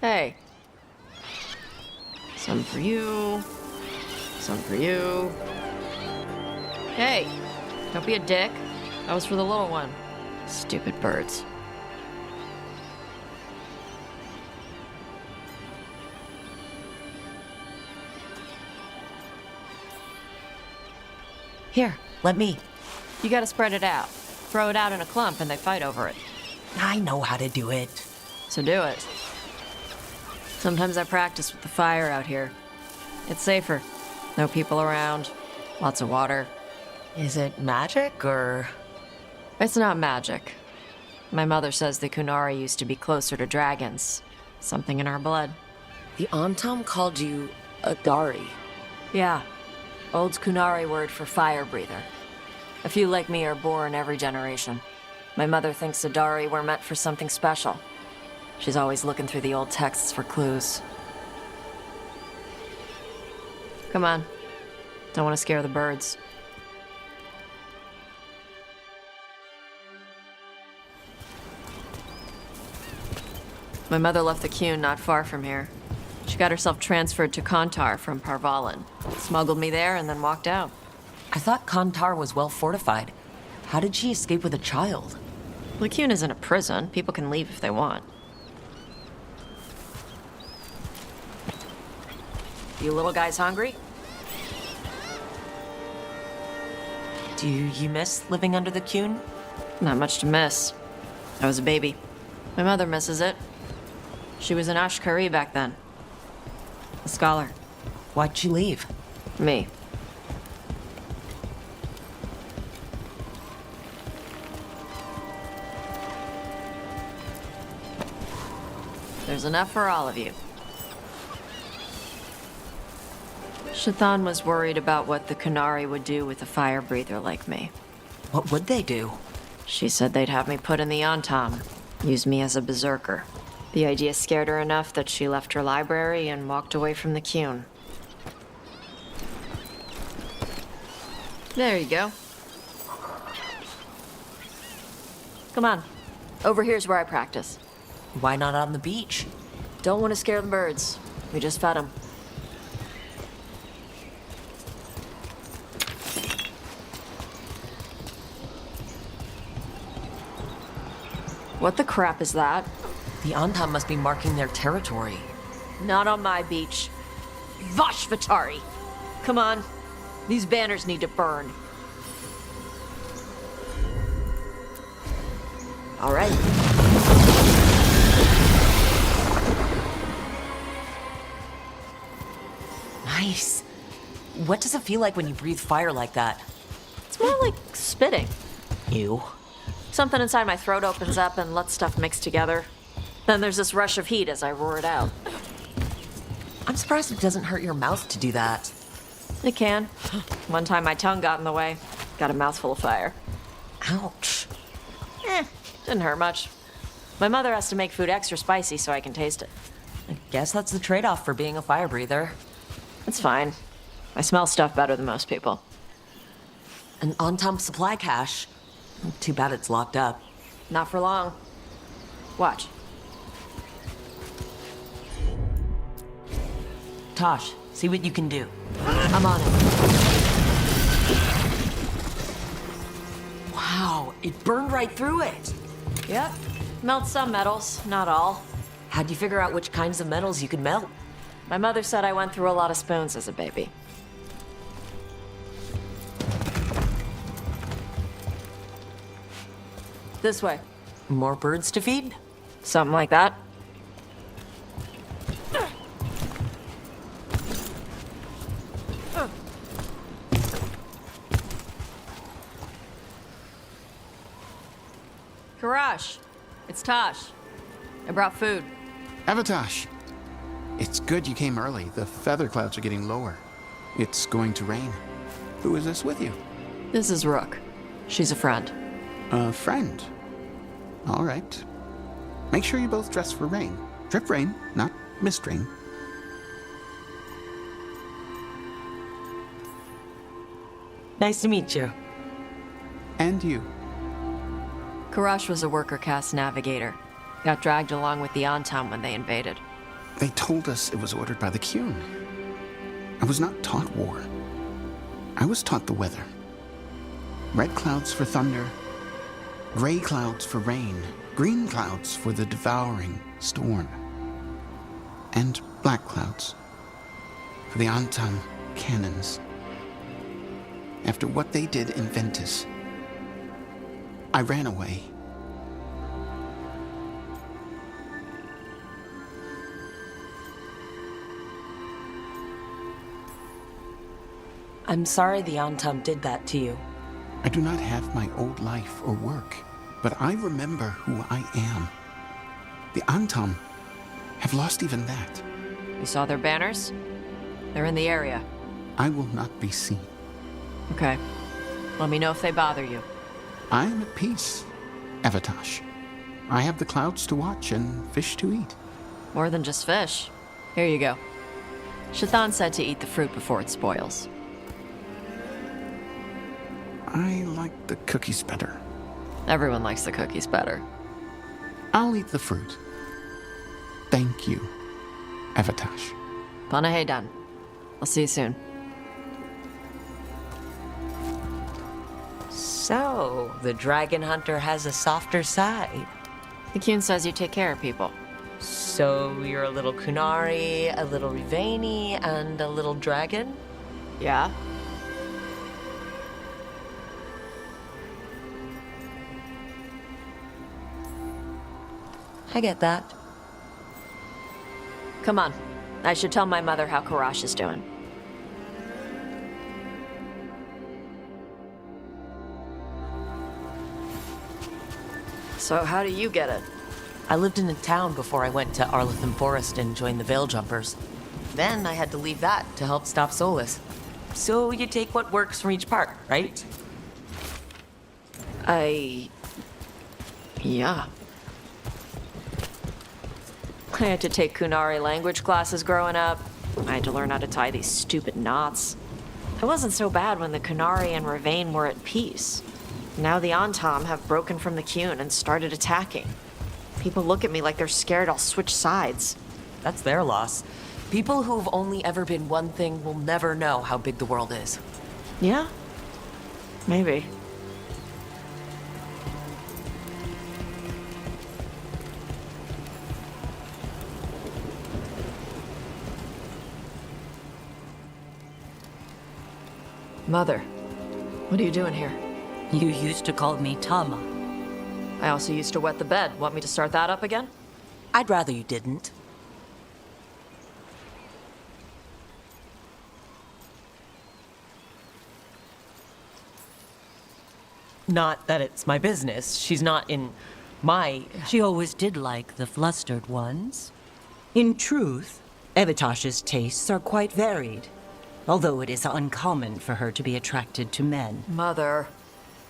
Hey. Some for you. Some for you. Hey, don't be a dick. That was for the little one. Stupid birds. Here, let me. You gotta spread it out. Throw it out in a clump and they fight over it. I know how to do it. So do it. Sometimes I practice with the fire out here. It's safer. No people around. Lots of water. Is it magic, or...? It's not magic. My mother says the Kunari used to be closer to dragons. Something in our blood. The Antam called you a Dari. Yeah. Old Kunari word for fire breather. A few like me are born every generation. My mother thinks the Dari were meant for something special. She's always looking through the old texts for clues. Come on. Don't want to scare the birds. My mother left the Qun not far from here. She got herself transferred to Kantar from Parvalin. Smuggled me there and then walked out. I thought Kantar was well fortified. How did she escape with a child? The Qun isn't a prison. People can leave if they want. You little guys hungry? Do you miss living under the Qun? Not much to miss. I was a baby. My mother misses it. She was an Ashkari back then. A scholar. Why'd she leave? Me. There's enough for all of you. Shathan was worried about what the Kunari would do with a fire breather like me. What would they do? She said they'd have me put in the Antam, use me as a berserker. The idea scared her enough that she left her library and walked away from the Qun. There you go. Come on. Over here's where I practice. Why not on the beach? Don't want to scare the birds. We just fed them. What the crap is that? The Antam must be marking their territory. Not on my beach. Vosh Vatari! Come on. These banners need to burn. All right. Nice. What does it feel like when you breathe fire like that? It's more like spitting. You. Something inside my throat opens up and lets stuff mix together. Then there's this rush of heat as I roar it out. I'm surprised it doesn't hurt your mouth to do that. It can. One time my tongue got in the way. Got a mouthful of fire. Ouch. Didn't hurt much. My mother has to make food extra spicy so I can taste it. I guess that's the trade-off for being a fire breather. It's fine. I smell stuff better than most people. An Antam supply cache. Too bad it's locked up. Not for long. Watch. Tosh, see what you can do. I'm on it. Wow, it burned right through it. Yep. Melt some metals, not all. How'd you figure out which kinds of metals you could melt? My mother said I went through a lot of spoons as a baby. This way. More birds to feed? Something like that. Karash, it's Tash. I brought food. Avatash, it's good you came early. The feather clouds are getting lower. It's going to rain. Who is this with you? This is Rook. She's a friend. A friend. All right. Make sure you both dress for rain. Drip rain, not mist rain. Nice to meet you. And you. Karash was a worker caste navigator. Got dragged along with the Antam when they invaded. They told us it was ordered by the Qun. I was not taught war. I was taught the weather. Red clouds for thunder, gray clouds for rain, green clouds for the devouring storm, and black clouds for the Antam cannons. After what they did in Ventus, I ran away. I'm sorry the Antam did that to you. I do not have my old life or work, but I remember who I am. The Antam have lost even that. You saw their banners? They're in the area. I will not be seen. Okay. Let me know if they bother you. I am at peace, Evatash. I have the clouds to watch and fish to eat. More than just fish. Here you go. Shathan said to eat the fruit before it spoils. I like the cookies better. Everyone likes the cookies better. I'll eat the fruit. Thank you, Evatash. Panahedan. I'll see you soon. So, the dragon hunter has a softer side. The Qun says you take care of people. So, you're a little Kunari, a little Rivani, and a little dragon? Yeah? I get that. Come on. I should tell my mother how Karash is doing. So how do you get it? I lived in a town before I went to Arletham Forest and joined the Veil Jumpers. Then I had to leave that to help stop Solus. So you take what works from each part, right? Yeah. I had to take Kunari language classes growing up. I had to learn how to tie these stupid knots. It wasn't so bad when the Kunari and Ravain were at peace. Now the Antam have broken from the Qun and started attacking. People look at me like they're scared I'll switch sides. That's their loss. People who've only ever been one thing will never know how big the world is. Yeah? Maybe. Mother, what are you doing here? You used to call me Tama. I also used to wet the bed. Want me to start that up again? I'd rather you didn't. Not that it's my business. She's not in my... She always did like the flustered ones. In truth, Evitash's tastes are quite varied, although it is uncommon for her to be attracted to men. Mother.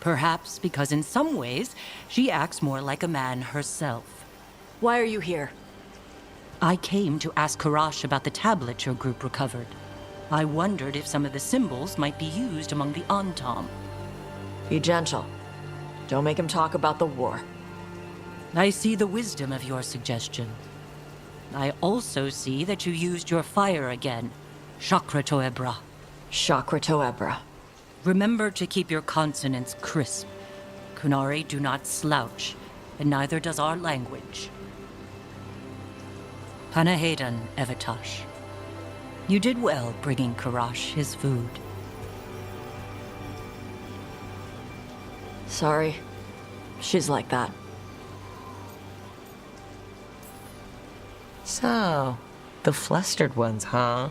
Perhaps because in some ways, she acts more like a man herself. Why are you here? I came to ask Karash about the tablet your group recovered. I wondered if some of the symbols might be used among the Antam. Be gentle. Don't make him talk about the war. I see the wisdom of your suggestion. I also see that you used your fire again, Chakra Toebra. Chakra Toebra. Remember to keep your consonants crisp. Kunari do not slouch, and neither does our language. Panahedan, Evitash. You did well bringing Karash his food. Sorry. She's like that. So, the flustered ones, huh?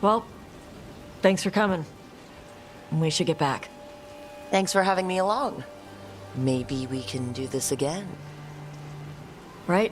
Well, thanks for coming. We should get back. Thanks for having me along. Maybe we can do this again. Right?